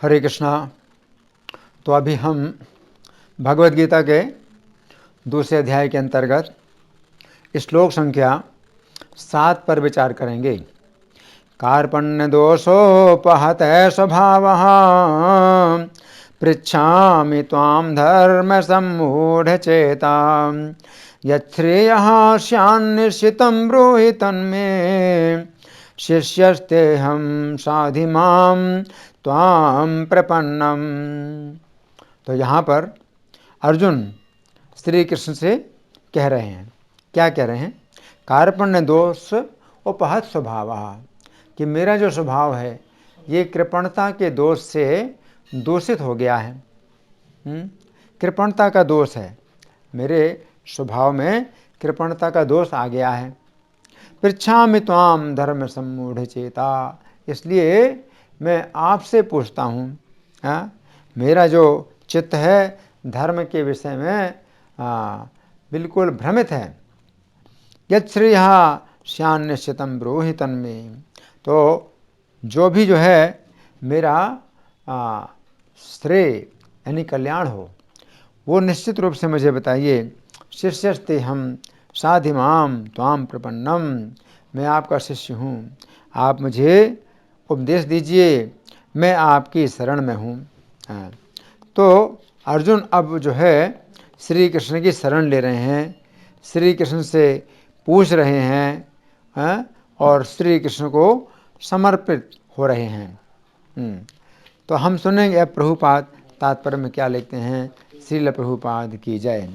हरे कृष्णा। तो अभी हम भगवद गीता के दूसरे अध्याय के अंतर्गत श्लोक संख्या 7 पर विचार करेंगे। कार्पण्य दोषोपहत स्वभावः पृच्छामि त्वां धर्म सम्मूढ़चेता यच्छ्रेयः स्यान्निश्चितं ब्रूहि तन्मे शिष्यस्तेऽहं साधिमां त्वां प्रपन्नम। तो यहाँ पर अर्जुन श्री कृष्ण से कह रहे हैं, क्या कह रहे हैं? कार्पण्य दोष उपहत स्वभाव, कि मेरा जो स्वभाव है ये कृपणता के दोष से दूषित हो गया है। कृपणता का दोष है, मेरे स्वभाव में कृपणता का दोष आ गया है। पृच्छामि त्वाम धर्म सम्मूढ़ चेता, इसलिए मैं आपसे पूछता हूँ, मेरा जो चित्त है धर्म के विषय में बिल्कुल भ्रमित है। यच्छ्रेयः स्यान्निश्चितं ब्रूहि तन्मे, तो जो भी जो है मेरा श्रेय यानी कल्याण हो वो निश्चित रूप से मुझे बताइए। शिष्यस्ते हम साधिमाम त्वाम प्रपन्नम, मैं आपका शिष्य हूँ, आप मुझे उपदेश दीजिए, मैं आपकी शरण में हूँ। तो अर्जुन अब जो है श्री कृष्ण की शरण ले रहे हैं, श्री कृष्ण से पूछ रहे हैं और श्री कृष्ण को समर्पित हो रहे हैं। तो हम सुनेंगे अब प्रभुपाद तात्पर्य में क्या लिखते हैं। श्रील प्रभुपाद की जय।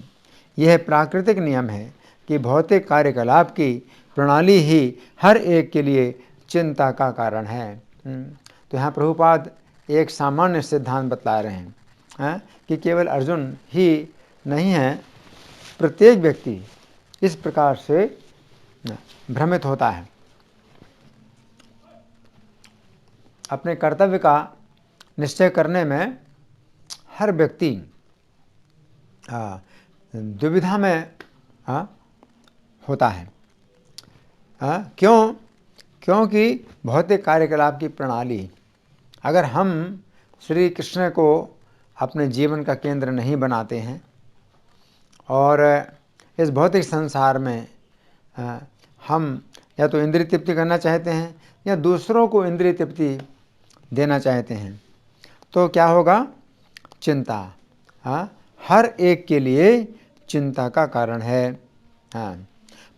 यह प्राकृतिक नियम है कि भौतिक कार्यकलाप की प्रणाली ही हर एक के लिए चिंता का कारण है। तो यहाँ प्रभुपाद एक सामान्य सिद्धांत बतला रहे हैं कि केवल अर्जुन ही नहीं है, प्रत्येक व्यक्ति इस प्रकार से भ्रमित होता है। अपने कर्तव्य का निश्चय करने में हर व्यक्ति दुविधा में होता है। क्योंकि भौतिक कार्यकलाप की प्रणाली, अगर हम श्री कृष्ण को अपने जीवन का केंद्र नहीं बनाते हैं और इस भौतिक संसार में हम या तो इंद्रिय तृप्ति करना चाहते हैं या दूसरों को इंद्रिय तृप्ति देना चाहते हैं, तो क्या होगा? चिंता हर एक के लिए चिंता का कारण है।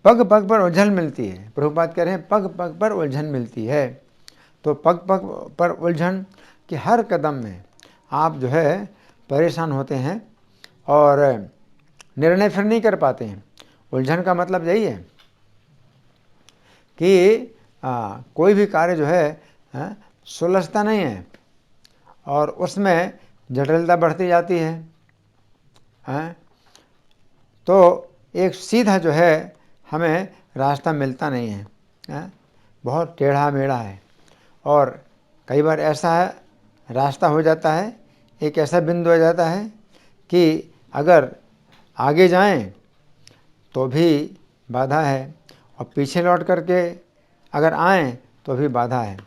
पग पग पर उलझन मिलती है। प्रभुपाद कह रहे हैं पग पग पर उलझन मिलती है। तो पग पग पर उलझन कि हर कदम में आप जो है परेशान होते हैं और निर्णय फिर नहीं कर पाते हैं। उलझन का मतलब यही है कि कोई भी कार्य जो है सुलझता नहीं है और उसमें जटिलता बढ़ती जाती है। तो एक सीधा जो है हमें रास्ता मिलता नहीं है, बहुत टेढ़ा मेढ़ा है। और कई बार ऐसा रास्ता हो जाता है, एक ऐसा बिंदु हो जाता है कि अगर आगे जाएं तो भी बाधा है और पीछे लौट करके अगर आएं तो भी बाधा है,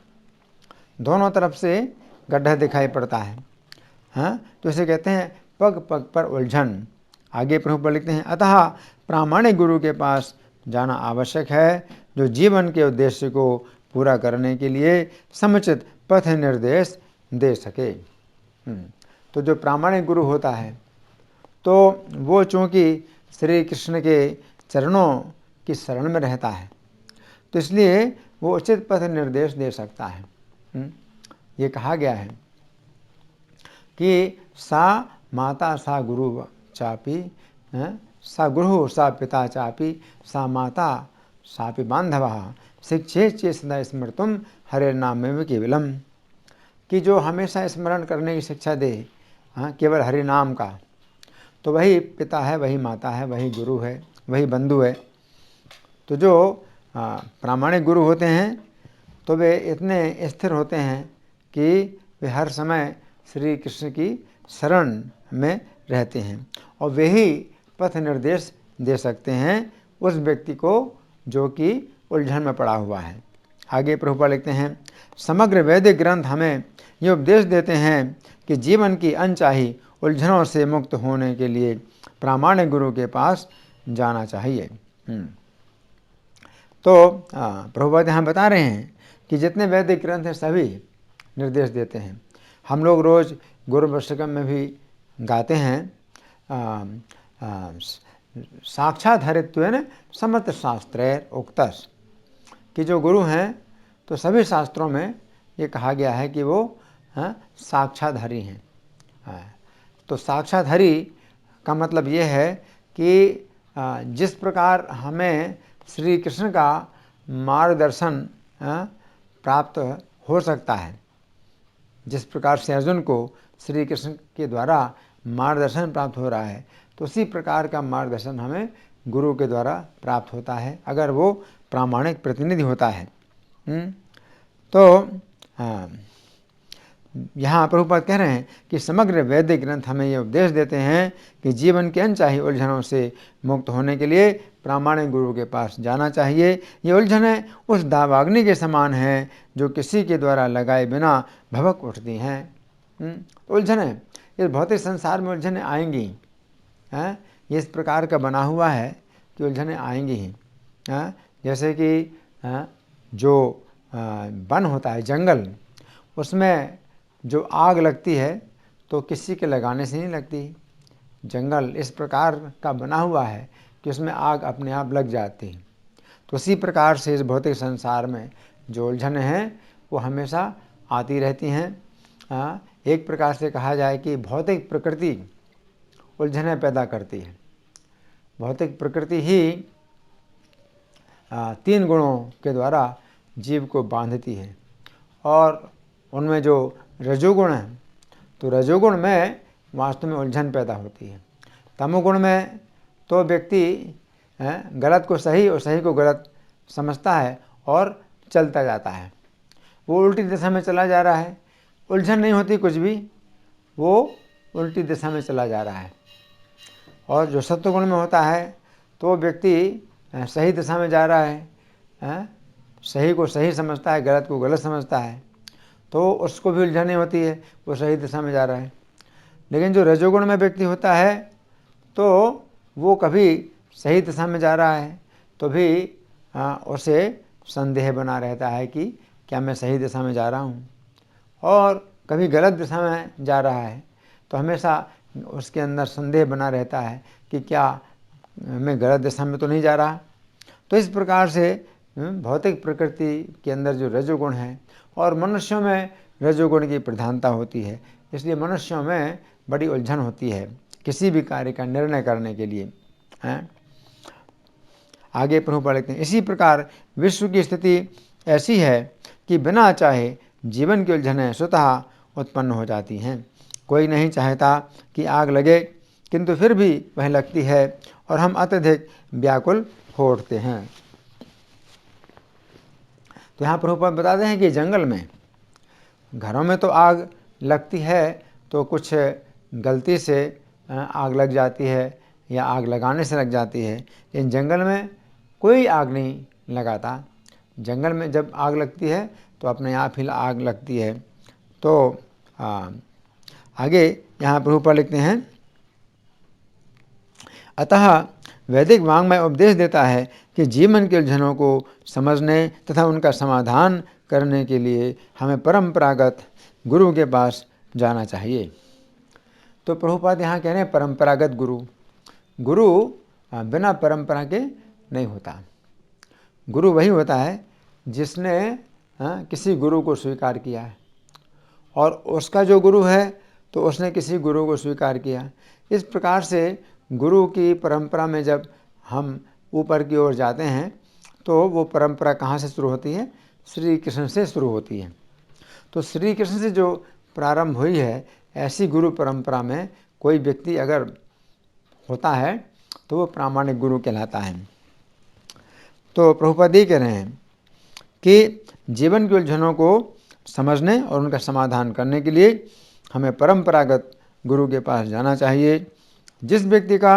दोनों तरफ से गड्ढा दिखाई पड़ता है। तो इसे कहते हैं पग पग पर उलझन। आगे प्रभुपाद लिखते हैं अतः प्रामाणिक गुरु के पास जाना आवश्यक है, जो जीवन के उद्देश्य को पूरा करने के लिए समुचित पथ निर्देश दे सके। तो जो प्रामाणिक गुरु होता है तो वो चूँकि श्री कृष्ण के चरणों की शरण में रहता है, तो इसलिए वो उचित पथ निर्देश दे सकता है। ये कहा गया है कि सा माता सा गुरु चापी, सा गुरु सा पिता चापी, सा माता सापि बांधवः शिक्षे चे सदा स्मृतुम हरे नाम में केवलम, कि जो हमेशा स्मरण करने की शिक्षा दे केवल हरि नाम का, तो वही पिता है, वही माता है, वही गुरु है, वही बंधु है। तो जो प्रामाणिक गुरु होते हैं तो वे इतने स्थिर होते हैं कि वे हर समय श्री कृष्ण की शरण में रहते हैं और वे ही पथ निर्देश दे सकते हैं उस व्यक्ति को जो कि उलझन में पड़ा हुआ है। आगे प्रभुपाद लिखते हैं समग्र वैदिक ग्रंथ हमें ये उपदेश देते हैं कि जीवन की अनचाही उलझनों से मुक्त होने के लिए प्रामाणिक गुरु के पास जाना चाहिए। तो प्रभुपाद यहाँ बता रहे हैं कि जितने वैदिक ग्रंथ हैं सभी निर्देश देते हैं। हम लोग रोज़ गुरु अष्टकम में भी गाते हैं, साक्षात हरित्वेन समस्त शास्त्रैर उक्तस्, कि जो गुरु हैं तो सभी शास्त्रों में ये कहा गया है कि वो साक्षात हरि हैं। तो साक्षात हरि का मतलब ये है कि जिस प्रकार हमें श्री कृष्ण का मार्गदर्शन प्राप्त हो सकता है, जिस प्रकार से अर्जुन को श्री कृष्ण के द्वारा मार्गदर्शन प्राप्त हो रहा है, तो उसी प्रकार का मार्गदर्शन हमें गुरु के द्वारा प्राप्त होता है अगर वो प्रामाणिक प्रतिनिधि होता है। तो यहाँ प्रभुपाद कह रहे हैं कि समग्र वैदिक ग्रंथ हमें ये उपदेश देते हैं कि जीवन के अनचाही उलझनों से मुक्त होने के लिए प्रामाणिक गुरु के पास जाना चाहिए। ये उलझनें उस दावाग्नि के समान हैं जो किसी के द्वारा लगाए बिना भभक उठती हैं। उलझनें इस भौतिक संसार में उलझनें आएंगी हैं, ये इस प्रकार का बना हुआ है कि उलझनें आएंगी ही। जैसे कि जो वन होता है, जंगल, उसमें जो आग लगती है तो किसी के लगाने से नहीं लगती। जंगल इस प्रकार का बना हुआ है कि उसमें आग अपने आप लग जाती है। तो उसी प्रकार से इस भौतिक संसार में जो उलझनें हैं वो हमेशा आती रहती हैं। एक प्रकार से कहा जाए कि भौतिक प्रकृति उलझनें पैदा करती है। भौतिक प्रकृति ही 3 गुणों के द्वारा जीव को बांधती है, और उनमें जो रजोगुण है तो रजोगुण में वास्तव में उलझन पैदा होती है। तमोगुण में तो व्यक्ति गलत को सही और सही को गलत समझता है और चलता जाता है, वो उल्टी दिशा में चला जा रहा है, उलझन नहीं होती कुछ भी, वो उल्टी दिशा में चला जा रहा है। और जो सत्वगुण में होता है तो व्यक्ति सही दिशा में जा रहा है, सही को सही समझता है, गलत को गलत समझता है, तो उसको भी उलझन नहीं होती है, वो सही दिशा में जा रहा है। लेकिन जो रजोगुण में व्यक्ति होता है तो वो कभी सही दिशा में जा रहा है तो भी उसे संदेह बना रहता है कि क्या मैं सही दिशा में जा रहा हूँ, और कभी गलत दिशा में जा रहा है तो हमेशा उसके अंदर संदेह बना रहता है कि क्या मैं गलत दिशा में तो नहीं जा रहा। तो इस प्रकार से भौतिक प्रकृति के अंदर जो रजोगुण है, और मनुष्यों में रजोगुण की प्रधानता होती है, इसलिए मनुष्यों में बड़ी उलझन होती है किसी भी कार्य का निर्णय करने के लिए। आगे प्रभुपाद लिखते हैं, इसी प्रकार विश्व की स्थिति ऐसी है कि बिना चाहे जीवन की उलझनें स्वतः उत्पन्न हो जाती हैं। कोई नहीं चाहता कि आग लगे, किंतु फिर भी वह लगती है और हम अत्यधिक व्याकुल हो उठते हैं। तो यहाँ प्रभुपाद बताते हैं कि जंगल में, घरों में तो आग लगती है तो कुछ गलती से आग लग जाती है या आग लगाने से लग जाती है, लेकिन जंगल में कोई आग नहीं लगाता। जंगल में जब आग लगती है तो अपने आप ही आग लगती है। तो आगे यहाँ प्रभुपाद लिखते हैं, अतः वैदिक वाङ्मय उपदेश देता है कि जीवन के उलझनों को समझने तथा उनका समाधान करने के लिए हमें परंपरागत गुरु के पास जाना चाहिए। तो प्रभुपाद यहाँ कह रहे हैं परंपरागत गुरु। गुरु बिना परंपरा के नहीं होता। गुरु वही होता है जिसने किसी गुरु को स्वीकार किया है, और उसका जो गुरु है तो उसने किसी गुरु को स्वीकार किया। इस प्रकार से गुरु की परंपरा में जब हम ऊपर की ओर जाते हैं तो वो परंपरा कहाँ से शुरू होती है? श्री कृष्ण से शुरू होती है। तो श्री कृष्ण से जो प्रारंभ हुई है, ऐसी गुरु परंपरा में कोई व्यक्ति अगर होता है तो वो प्रामाणिक गुरु कहलाता है। तो प्रभुपाद ये कह रहे हैं कि जीवन की उलझनों को समझने और उनका समाधान करने के लिए हमें परंपरागत गुरु के पास जाना चाहिए। जिस व्यक्ति का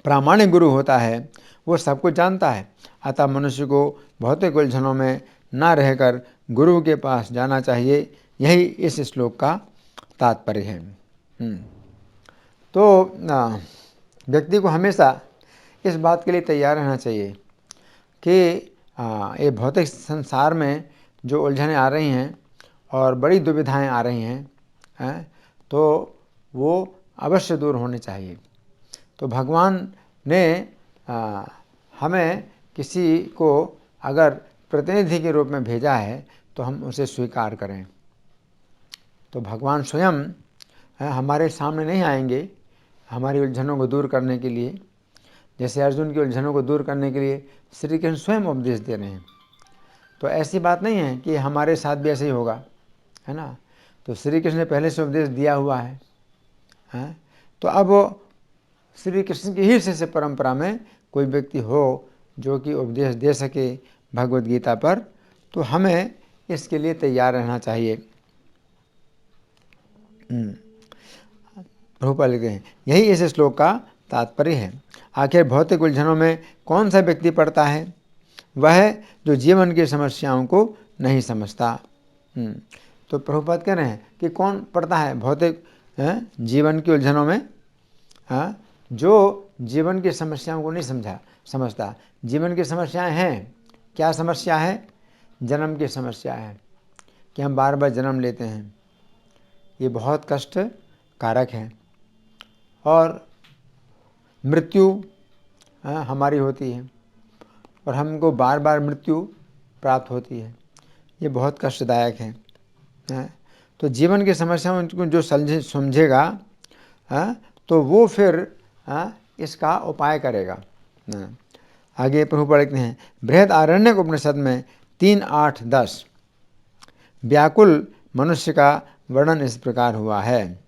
प्रामाणिक गुरु होता है वो सब कुछ जानता है, अतः मनुष्य को भौतिक उलझनों में न रहकर गुरु के पास जाना चाहिए। यही इस श्लोक का तात्पर्य है। तो व्यक्ति को हमेशा इस बात के लिए तैयार रहना चाहिए कि ये भौतिक संसार में जो उलझनें आ रही हैं और बड़ी दुविधाएं आ रही हैं, तो वो अवश्य दूर होनी चाहिए। तो भगवान ने हमें किसी को अगर प्रतिनिधि के रूप में भेजा है तो हम उसे स्वीकार करें। तो भगवान स्वयं हमारे सामने नहीं आएंगे हमारी उलझनों को दूर करने के लिए। जैसे अर्जुन की उलझनों को दूर करने के लिए श्री कृष्ण स्वयं उपदेश दे रहे हैं। तो ऐसी बात नहीं है कि हमारे साथ भी ऐसे ही होगा, है ना। तो श्री कृष्ण ने पहले से उपदेश दिया हुआ है, तो अब श्री कृष्ण की ही शिष्य परंपरा में कोई व्यक्ति हो जो कि उपदेश दे सके भगवद गीता पर, तो हमें इसके लिए तैयार रहना चाहिए। प्रभुपाद लिखते हैं, यही इस श्लोक का तात्पर्य है। आखिर भौतिक उलझनों में कौन सा व्यक्ति पड़ता है? वह जो जीवन की समस्याओं को नहीं समझता। तो प्रभुपाद कह रहे हैं कि कौन पड़ता है भौतिक जीवन की उलझनों में? जो जीवन की समस्याओं को नहीं समझता। जीवन की समस्याएं हैं। क्या समस्या है? जन्म की समस्या है कि हम बार बार जन्म लेते हैं। ये बहुत कष्ट कारक है। और मृत्यु हमारी होती है और हमको बार बार मृत्यु प्राप्त होती है। ये बहुत कष्टदायक है। तो जीवन की समस्याओं को जो समझेगा तो वो फिर इसका उपाय करेगा। आगे प्रभु पढ़ते हैं, बृहदारण्यक उपनिषद में 3:8-10 व्याकुल मनुष्य का वर्णन इस प्रकार हुआ है।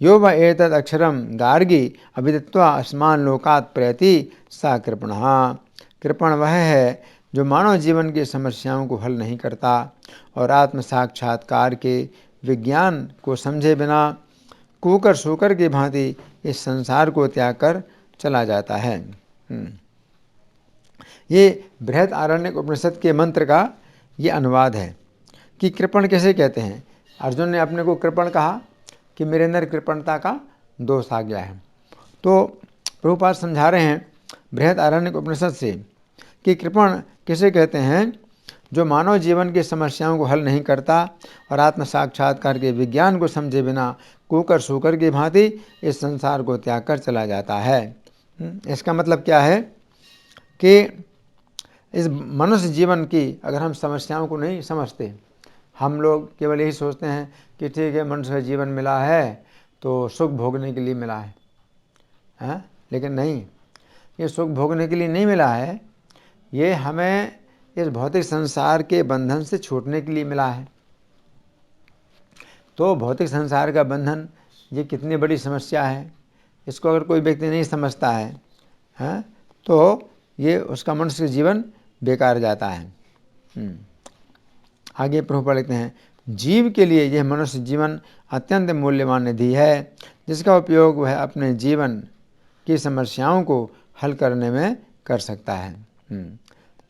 यो व एतद अक्षरम गार्गी अभिदित्वा अस्मान लोकात् प्रयति सा कृपणः। कृपण वह है जो मानव जीवन की समस्याओं को हल नहीं करता और आत्म साक्षात्कार के विज्ञान को समझे बिना कूकर सूकर की भांति इस संसार को त्याग कर चला जाता है। ये बृहदारण्यक उपनिषद के मंत्र का ये अनुवाद है कि कृपण कैसे कहते हैं। अर्जुन ने अपने को कृपण कहा कि मेरे अंदर कृपणता का दोष आ गया है। तो प्रभुपाद समझा रहे हैं बृहदारण्यक उपनिषद से कि कृपण किसे कहते हैं? जो मानव जीवन की समस्याओं को हल नहीं करता और आत्म साक्षात्कार के विज्ञान को समझे बिना कूकर सूकर की भांति इस संसार को त्याग कर चला जाता है। इसका मतलब क्या है कि इस मनुष्य जीवन की अगर हम समस्याओं को नहीं समझते, हम लोग केवल यही सोचते हैं कि ठीक है मनुष्य का जीवन मिला है तो सुख भोगने के लिए मिला है, लेकिन नहीं, ये सुख भोगने के लिए नहीं मिला है। ये हमें इस भौतिक संसार के बंधन से छूटने के लिए मिला है। तो भौतिक संसार का बंधन ये कितनी बड़ी समस्या है, इसको अगर कोई व्यक्ति नहीं समझता है तो ये उसका मनुष्य जीवन बेकार जाता है। आगे प्रभुपाद लिखते हैं, जीव के लिए यह मनुष्य जीवन अत्यंत मूल्यवान निधि है जिसका उपयोग वह अपने जीवन की समस्याओं को हल करने में कर सकता है।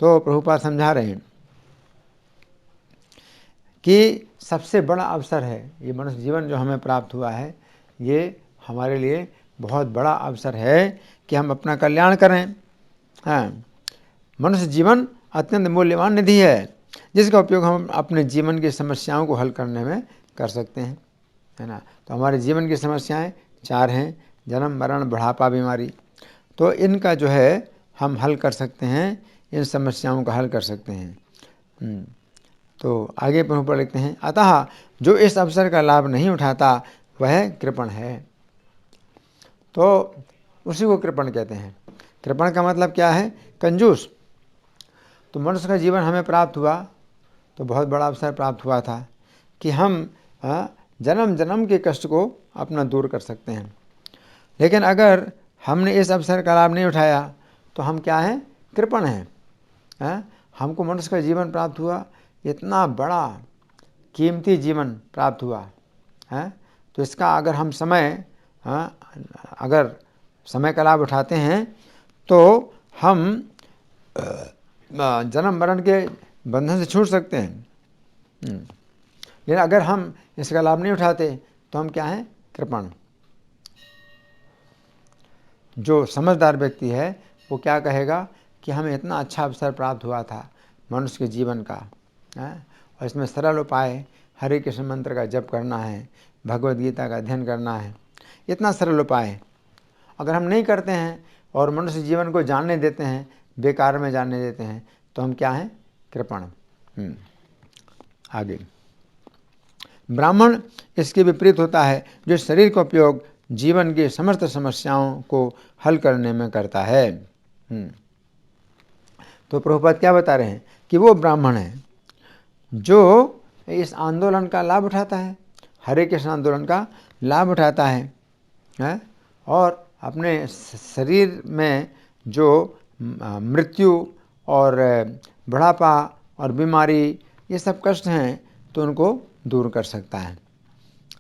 तो प्रभुपाद समझा रहे हैं कि सबसे बड़ा अवसर है ये मनुष्य जीवन जो हमें प्राप्त हुआ है, ये हमारे लिए बहुत बड़ा अवसर है कि हम अपना कल्याण करें। मनुष्य जीवन अत्यंत मूल्यवान निधि है जिसका उपयोग हम अपने जीवन की समस्याओं को हल करने में कर सकते हैं, है ना। तो हमारे जीवन की समस्याएं 4 हैं, जन्म मरण बुढ़ापा बीमारी। तो इनका जो है हम हल कर सकते हैं, इन समस्याओं का हल कर सकते हैं। तो आगे प्रभुपाद लिखते हैं, अतः जो इस अवसर का लाभ नहीं उठाता वह कृपण है। तो उसी को कृपण कहते हैं। कृपण का मतलब क्या है? कंजूस। तो मनुष्य का जीवन हमें प्राप्त हुआ तो बहुत बड़ा अवसर प्राप्त हुआ था कि हम जन्म जन्म के कष्ट को अपना दूर कर सकते हैं। लेकिन अगर हमने इस अवसर का लाभ नहीं उठाया तो हम क्या हैं? कृपण हैं। हमको मनुष्य का जीवन प्राप्त हुआ, इतना बड़ा कीमती जीवन प्राप्त हुआ है, तो इसका अगर हम अगर समय का लाभ उठाते हैं तो हम जन्म मरण के बंधन से छूट सकते हैं। लेकिन अगर हम इसका लाभ नहीं उठाते तो हम क्या हैं? कृपण। जो समझदार व्यक्ति है वो क्या कहेगा कि हमें इतना अच्छा अवसर प्राप्त हुआ था मनुष्य के जीवन का, और इसमें सरल उपाय हरे कृष्ण मंत्र का जप करना है, भगवद गीता का अध्ययन करना है, इतना सरल उपाय अगर हम नहीं करते हैं और मनुष्य जीवन को जानने देते हैं, बेकार में जानने देते हैं, तो हम क्या हैं? कृपण। आगे ब्राह्मण इसके विपरीत होता है, जो शरीर का उपयोग जीवन की समस्त समस्याओं को हल करने में करता है। तो प्रभुपाद क्या बता रहे हैं कि वो ब्राह्मण है जो इस आंदोलन का लाभ उठाता है, हरे कृष्ण आंदोलन का लाभ उठाता है, और अपने शरीर में जो मृत्यु और बुढ़ापा और बीमारी ये सब कष्ट हैं तो उनको दूर कर सकता है।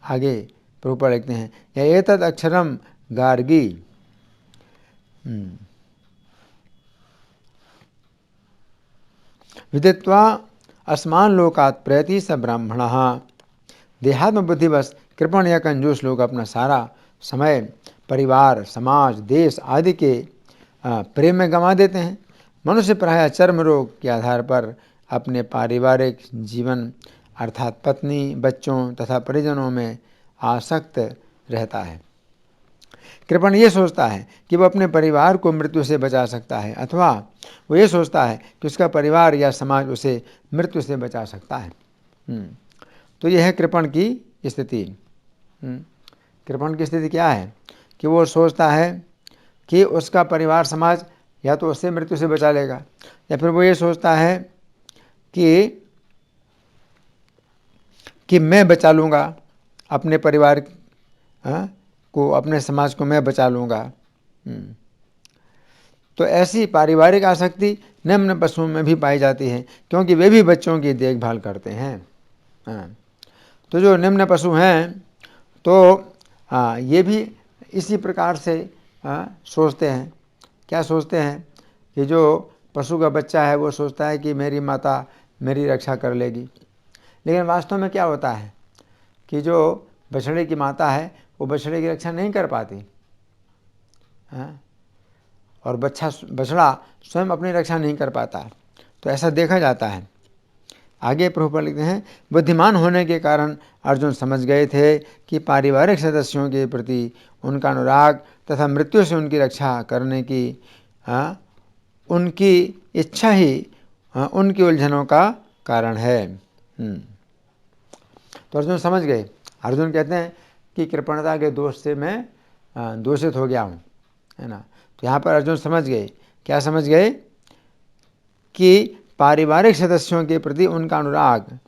आगे प्रभुपाद लिखते हैं, या एतद अक्षरम गार्गी विदित्वा अस्मान लोकात् प्रयति स ब्राह्मण। देहात्म बुद्धिवश कृपण या कंजूस लोग अपना सारा समय परिवार, समाज, देश आदि के प्रेम में गंवा देते हैं। मनुष्य प्रायः चर्म रोग के आधार पर अपने पारिवारिक जीवन अर्थात पत्नी, बच्चों तथा परिजनों में आसक्त रहता है। कृपण ये सोचता है कि वह अपने परिवार को मृत्यु से बचा सकता है, अथवा वो ये सोचता है कि उसका परिवार या समाज उसे मृत्यु से बचा सकता है। तो यह है कृपण की स्थिति। कृपण की स्थिति क्या है कि वो सोचता है कि उसका परिवार समाज या तो उससे मृत्यु से बचा लेगा, या फिर वो ये सोचता है कि मैं बचा लूँगा अपने परिवार को, अपने समाज को मैं बचा लूँगा। तो ऐसी पारिवारिक आसक्ति निम्न पशुओं में भी पाई जाती है, क्योंकि वे भी बच्चों की देखभाल करते हैं। तो जो निम्न पशु हैं तो ये भी इसी प्रकार से सोचते हैं। क्या सोचते हैं कि जो पशु का बच्चा है वो सोचता है कि मेरी माता मेरी रक्षा कर लेगी, लेकिन वास्तव में क्या होता है कि जो बछड़े की माता है वो बछड़े की रक्षा नहीं कर पाती, और बछड़ा स्वयं अपनी रक्षा नहीं कर पाता। तो ऐसा देखा जाता है। आगे प्रभुपाद लिखते हैं, बुद्धिमान होने के कारण अर्जुन समझ गए थे कि पारिवारिक सदस्यों के प्रति उनका अनुराग तथा मृत्यु से उनकी रक्षा करने की उनकी इच्छा ही उनकी उलझनों का कारण है। तो अर्जुन समझ गए। अर्जुन कहते हैं कि कृपणता के दोष से मैं दूषित हो गया हूँ, है ना। तो यहाँ पर अर्जुन समझ गए। क्या समझ गए? कि पारिवारिक सदस्यों के प्रति उनका अनुराग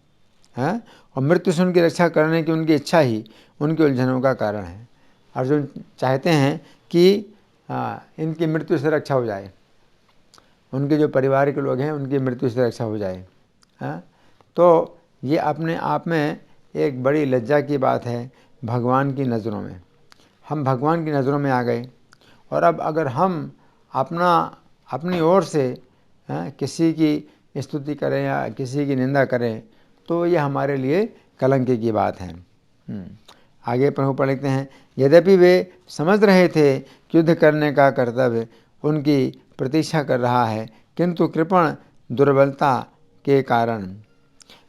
है और मृत्यु से उनकी रक्षा करने की उनकी इच्छा ही उनकी उलझनों का कारण है। अर्जुन चाहते हैं कि इनकी मृत्यु से रक्षा हो जाए, उनके जो परिवार के लोग हैं उनकी मृत्यु से रक्षा हो जाए। तो ये अपने आप में एक बड़ी लज्जा की बात है भगवान की नज़रों में। हम भगवान की नज़रों में आ गए, और अब अगर हम अपनी ओर से किसी की स्तुति करें या किसी की निंदा करें तो ये हमारे लिए कलंक की बात है। आगे प्रभुपाद लिखते हैं, यद्यपि वे समझ रहे थे कि युद्ध करने का कर्तव्य उनकी प्रतीक्षा कर रहा है, किंतु कृपण दुर्बलता के कारण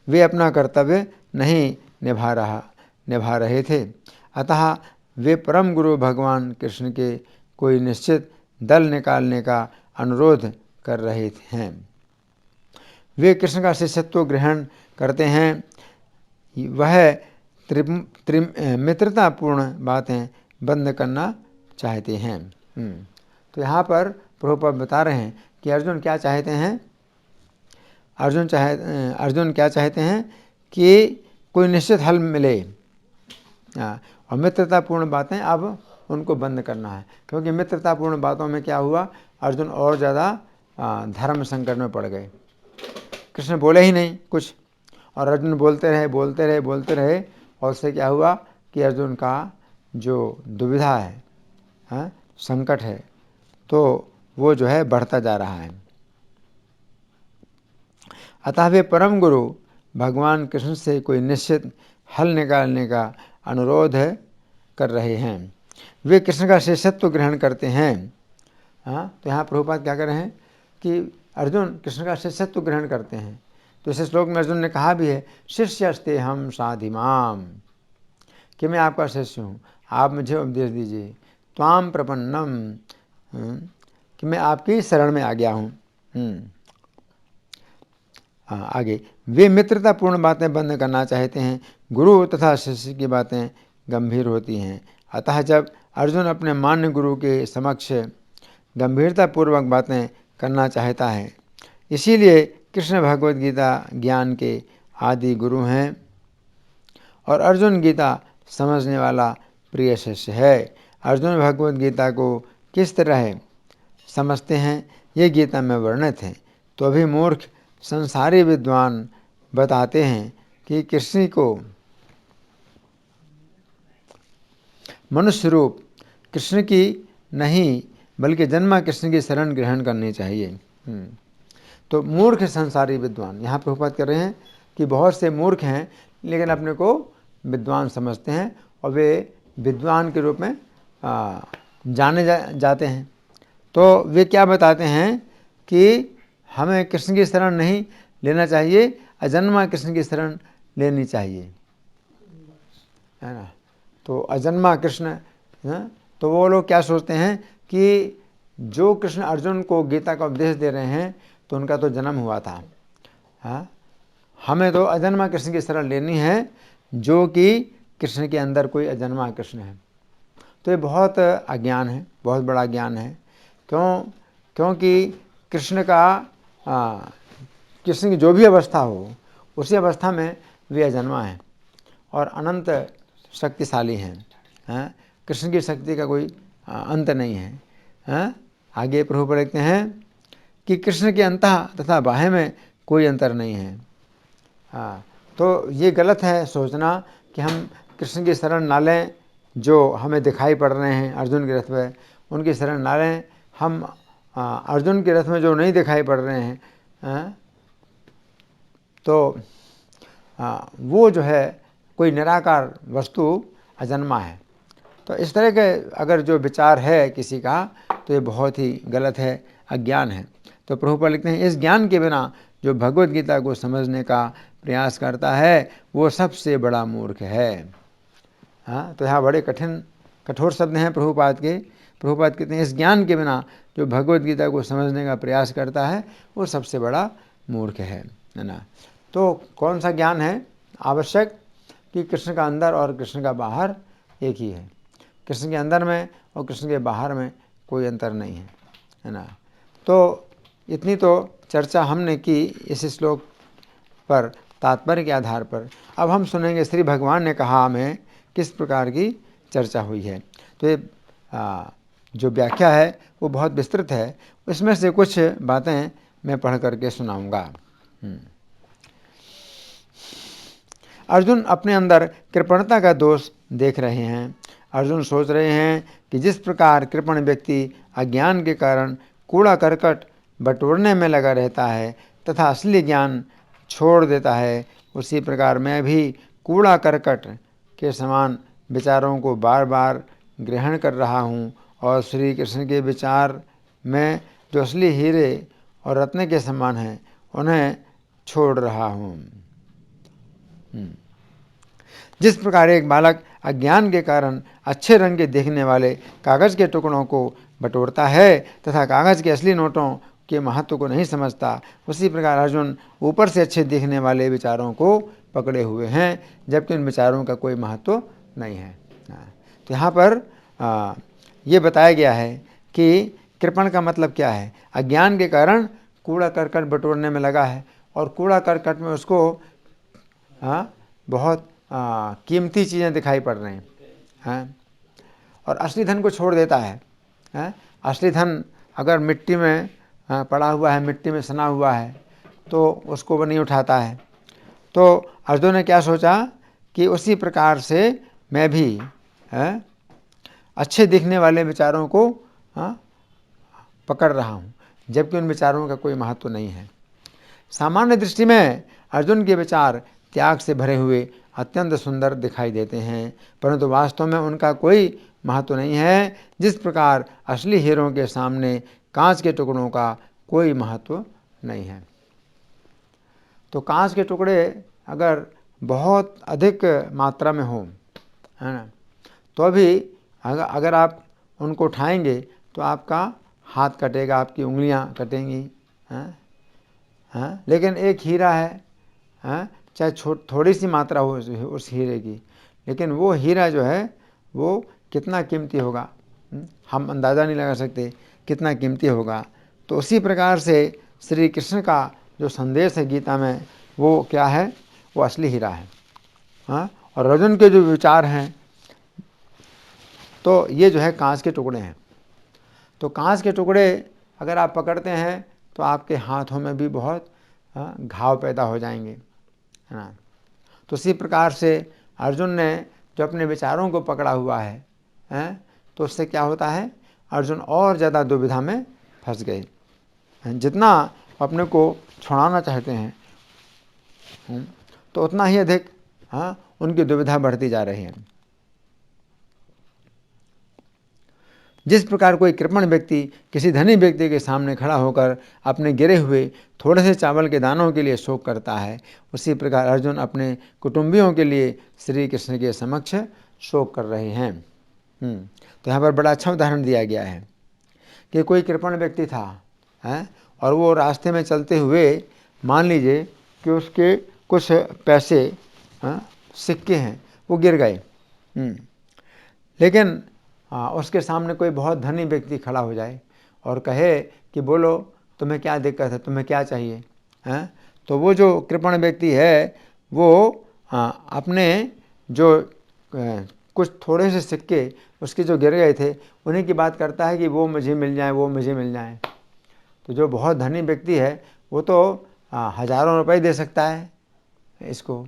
वे अपना कर्तव्य नहीं निभा रहे थे। अतः वे परम गुरु भगवान कृष्ण के कोई निश्चित दल निकालने का अनुरोध कर रहे हैं। वे कृष्ण का शिष्यत्व ग्रहण करते हैं। वह मित्रतापूर्ण बातें बंद करना चाहते हैं। तो यहाँ पर प्रभुपाद बता रहे हैं कि अर्जुन क्या चाहते हैं। अर्जुन क्या चाहते हैं कि कोई निश्चित हल मिले, और मित्रतापूर्ण बातें अब उनको बंद करना है। क्योंकि मित्रतापूर्ण बातों में क्या हुआ, अर्जुन और ज़्यादा धर्म संकट में पड़ गए। कृष्ण बोले ही नहीं कुछ, और अर्जुन बोलते रहे, और उससे क्या हुआ कि अर्जुन का जो दुविधा है, संकट है, तो वो जो है बढ़ता जा रहा है। अतः वे परम गुरु भगवान कृष्ण से कोई निश्चित हल निकालने का अनुरोध कर रहे हैं। वे कृष्ण का शिष्यत्व ग्रहण करते हैं। तो यहाँ प्रभुपाद क्या कर रहे हैं कि अर्जुन कृष्ण का शिष्यत्व ग्रहण करते हैं। तो इस श्लोक में अर्जुन ने कहा भी है, शिष्यस्ते हम साधिमाम, कि मैं आपका शिष्य हूँ, आप मुझे उपदेश दीजिए। त्वाम प्रपन्नम, कि मैं आपकी शरण में आ गया हूँ। आगे, वे मित्रतापूर्ण बातें बंद करना चाहते हैं। गुरु तथा शिष्य की बातें गंभीर होती हैं। अतः जब अर्जुन अपने मान्य गुरु के समक्ष गंभीरतापूर्वक बातें करना चाहता है, इसीलिए कृष्ण भगवद गीता ज्ञान के आदि गुरु हैं और अर्जुन गीता समझने वाला प्रिय शिष्य है। अर्जुन भगवद गीता को किस तरह समझते हैं ये गीता में वर्णित है। तो अभी मूर्ख संसारी विद्वान बताते हैं कि कृष्ण को मनुष्य रूप कृष्ण की नहीं बल्कि जन्मा कृष्ण की शरण ग्रहण करनी चाहिए। तो मूर्ख संसारी विद्वान, यहाँ प्रभुपाद कर रहे हैं कि बहुत से मूर्ख हैं लेकिन अपने को विद्वान समझते हैं और वे विद्वान के रूप में जाने जाते हैं। तो वे क्या बताते हैं कि हमें कृष्ण की शरण नहीं लेना चाहिए, अजन्मा कृष्ण की शरण लेनी चाहिए, है ना। तो अजन्मा कृष्ण, तो वो लोग क्या सोचते हैं कि जो कृष्ण अर्जुन को गीता का उपदेश दे रहे हैं तो उनका तो जन्म हुआ था। हमें तो अजन्मा कृष्ण की शरण लेनी है, जो कि कृष्ण के अंदर कोई अजन्मा कृष्ण है। तो ये बहुत अज्ञान है, बहुत बड़ा ज्ञान है। क्योंकि कृष्ण की जो भी अवस्था हो उसी अवस्था में वे अजन्मा हैं और अनंत शक्तिशाली हैं। कृष्ण की शक्ति का कोई अंत नहीं है। आगे प्रभु लिखते हैं कि कृष्ण के अंतः तथा बाह्य में कोई अंतर नहीं है। तो ये गलत है सोचना कि हम कृष्ण की शरण ना लें, जो हमें दिखाई पड़ रहे हैं अर्जुन के रथ में, उनकी शरण ना लें। हम अर्जुन के रथ में जो नहीं दिखाई पड़ रहे हैं, तो वो जो है कोई निराकार वस्तु अजन्मा है। तो इस तरह के अगर जो विचार है किसी का, तो ये बहुत ही गलत है, अज्ञान है। तो प्रभुपाद लिखते हैं, इस ज्ञान के बिना जो भगवद गीता को समझने का प्रयास करता है वो सबसे बड़ा मूर्ख है। तो यहाँ बड़े कठोर शब्द हैं प्रभुपाद के। प्रभुपाद कहते हैं, इस ज्ञान के बिना जो भगवद गीता को समझने का प्रयास करता है वो सबसे बड़ा मूर्ख है ना। तो कौन सा ज्ञान है आवश्यक? कि कृष्ण का अंदर और कृष्ण का बाहर एक ही है। कृष्ण के अंदर में और कृष्ण के बाहर में कोई अंतर नहीं है ना। तो इतनी तो चर्चा हमने की इस श्लोक पर तात्पर्य के आधार पर। अब हम सुनेंगे श्री भगवान ने कहा हमें किस प्रकार की चर्चा हुई है। तो ये जो व्याख्या है वो बहुत विस्तृत है, इसमें से कुछ बातें मैं पढ़ करके सुनाऊंगा। अर्जुन अपने अंदर कृपणता का दोष देख रहे हैं। अर्जुन सोच रहे हैं कि जिस प्रकार कृपण व्यक्ति अज्ञान के कारण कूड़ा करकट बटोरने में लगा रहता है तथा असली ज्ञान छोड़ देता है, उसी प्रकार मैं भी कूड़ा करकट के समान विचारों को बार बार ग्रहण कर रहा हूँ और श्री कृष्ण के विचार में जो असली हीरे और रत्न के समान हैं उन्हें छोड़ रहा हूँ। जिस प्रकार एक बालक अज्ञान के कारण अच्छे रंग के देखने वाले कागज़ के टुकड़ों को बटोरता है तथा कागज़ के असली नोटों के महत्व को नहीं समझता, उसी प्रकार अर्जुन ऊपर से अच्छे दिखने वाले विचारों को पकड़े हुए हैं जबकि उन विचारों का कोई महत्व नहीं है। तो यहाँ पर ये बताया गया है कि कृपण का मतलब क्या है। अज्ञान के कारण कूड़ा करकट बटोरने में लगा है और कूड़ा करकट में उसको बहुत कीमती चीज़ें दिखाई पड़ रही हैं और असली धन को छोड़ देता है। असली धन अगर मिट्टी में पड़ा हुआ है, मिट्टी में सना हुआ है, तो उसको वो नहीं उठाता है। तो अर्जुन ने क्या सोचा कि उसी प्रकार से मैं भी अच्छे दिखने वाले विचारों को पकड़ रहा हूँ जबकि उन विचारों का कोई महत्व नहीं है। सामान्य दृष्टि में अर्जुन के विचार त्याग से भरे हुए अत्यंत सुंदर दिखाई देते हैं, परंतु वास्तव में उनका कोई महत्व नहीं है। जिस प्रकार असली हीरों के सामने कांच के टुकड़ों का कोई महत्व नहीं है। तो कांच के टुकड़े अगर बहुत अधिक मात्रा में हो, है ना, तो भी अगर आप उनको उठाएंगे तो आपका हाथ कटेगा, आपकी उंगलियां कटेंगी। लेकिन एक हीरा है, चाहे थोड़ी सी मात्रा हो उस हीरे की, लेकिन वो हीरा जो है वो कितना कीमती होगा, हम अंदाज़ा नहीं लगा सकते कितना कीमती होगा। तो उसी प्रकार से श्री कृष्ण का जो संदेश है गीता में, वो क्या है, वो असली हीरा है। और अर्जुन के जो विचार हैं तो ये जो है कांच के टुकड़े हैं। तो कांच के टुकड़े अगर आप पकड़ते हैं तो आपके हाथों में भी बहुत घाव पैदा हो जाएंगे, है ना। तो इसी प्रकार से अर्जुन ने जो अपने विचारों को पकड़ा हुआ है, तो उससे क्या होता है, अर्जुन और ज़्यादा दुविधा में फंस गए। जितना अपने को छुड़ाना चाहते हैं तो उतना ही अधिक उनकी दुविधा बढ़ती जा रही है। जिस प्रकार कोई कृपण व्यक्ति किसी धनी व्यक्ति के सामने खड़ा होकर अपने गिरे हुए थोड़े से चावल के दानों के लिए शोक करता है, उसी प्रकार अर्जुन अपने कुटुंबियों के लिए श्री कृष्ण के समक्ष शोक कर रहे हैं। तो यहाँ पर बड़ा अच्छा उदाहरण दिया गया है कि कोई कृपण व्यक्ति था, और वो रास्ते में चलते हुए मान लीजिए कि उसके कुछ पैसे, सिक्के हैं, वो गिर गए। लेकिन उसके सामने कोई बहुत धनी व्यक्ति खड़ा हो जाए और कहे कि बोलो तुम्हें क्या दिक्कत है, तुम्हें क्या चाहिए, तो वो जो कृपण व्यक्ति है वो अपने जो कुछ थोड़े से सिक्के उसके जो गिर गए थे उन्हीं की बात करता है कि वो मुझे मिल जाए, वो मुझे मिल जाए। तो जो बहुत धनी व्यक्ति है वो तो हज़ारों रुपए दे सकता है इसको,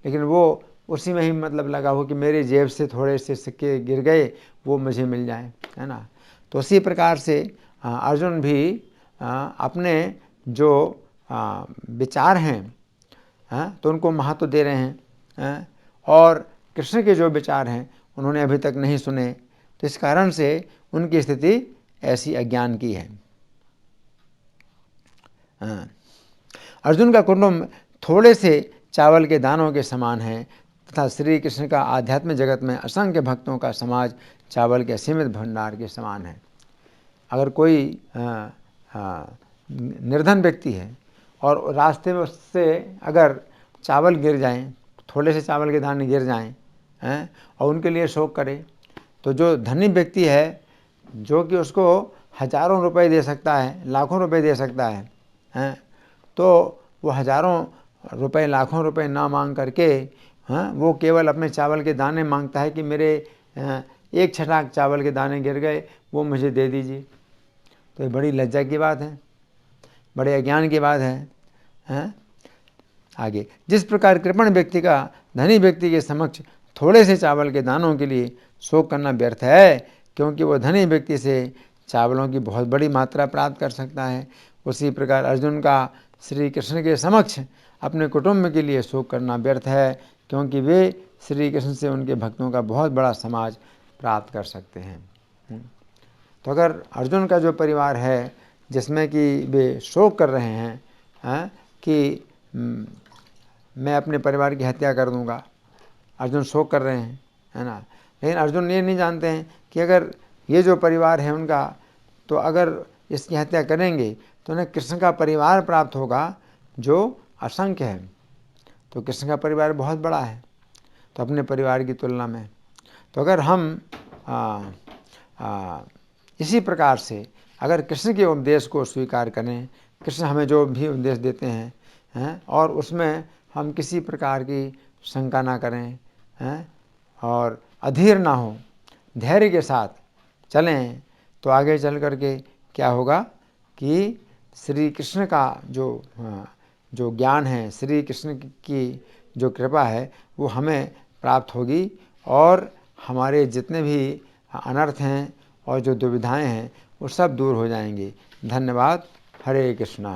लेकिन वो उसी में ही मतलब लगा हो कि मेरी जेब से थोड़े से सिक्के गिर गए, वो मुझे मिल जाए, है ना। तो उसी प्रकार से अर्जुन भी अपने जो विचार हैं तो उनको महत्व दे रहे हैं, और कृष्ण के जो विचार हैं उन्होंने अभी तक नहीं सुने, तो इस कारण से उनकी स्थिति ऐसी अज्ञान की है। अर्जुन का कुटुंब थोड़े से चावल के दानों के समान है तथा श्री कृष्ण का आध्यात्मिक जगत में असंख्य भक्तों का समाज चावल के असीमित भंडार के समान है। अगर कोई निर्धन व्यक्ति है और रास्ते में उससे अगर चावल गिर जाएं, थोड़े से चावल के दाने गिर जाएं, और उनके लिए शोक करे, तो जो धनी व्यक्ति है जो कि उसको हज़ारों रुपए दे सकता है, लाखों रुपए दे सकता है, तो वो हज़ारों रुपए, लाखों रुपए ना मांग करके वो केवल अपने चावल के दाने मांगता है कि मेरे एक छटाक चावल के दाने गिर गए, वो मुझे दे दीजिए। तो ये बड़ी लज्जा की बात है, बड़े अज्ञान की बात है। आगे, जिस प्रकार कृपण व्यक्ति का धनी व्यक्ति के समक्ष थोड़े से चावल के दानों के लिए शोक करना व्यर्थ है, क्योंकि वो धनी व्यक्ति से चावलों की बहुत बड़ी मात्रा प्राप्त कर सकता है, उसी प्रकार अर्जुन का श्री कृष्ण के समक्ष अपने कुटुंब के लिए शोक करना व्यर्थ है, क्योंकि वे श्री कृष्ण से उनके भक्तों का बहुत बड़ा समाज प्राप्त कर सकते हैं। तो अगर अर्जुन का जो परिवार है जिसमें कि वे शोक कर रहे हैं कि मैं अपने परिवार की हत्या कर दूंगा, अर्जुन शोक कर रहे हैं, है ना। लेकिन अर्जुन ये नहीं जानते हैं कि अगर ये जो परिवार है उनका, तो अगर इसकी हत्या करेंगे तो उन्हें कृष्ण का परिवार प्राप्त होगा जो असंख्य है। तो कृष्ण का परिवार बहुत बड़ा है तो अपने परिवार की तुलना में। तो अगर हम इसी प्रकार से अगर कृष्ण के उपदेश को स्वीकार करें, कृष्ण हमें जो भी उपदेश देते हैं और उसमें हम किसी प्रकार की शंका ना करें, और अधीर ना हो, धैर्य के साथ चलें, तो आगे चल कर के क्या होगा कि श्री कृष्ण का जो ज्ञान है, श्री कृष्ण की जो कृपा है वो हमें प्राप्त होगी, और हमारे जितने भी अनर्थ हैं और जो दुविधाएं हैं वो सब दूर हो जाएंगी। धन्यवाद। हरे कृष्णा।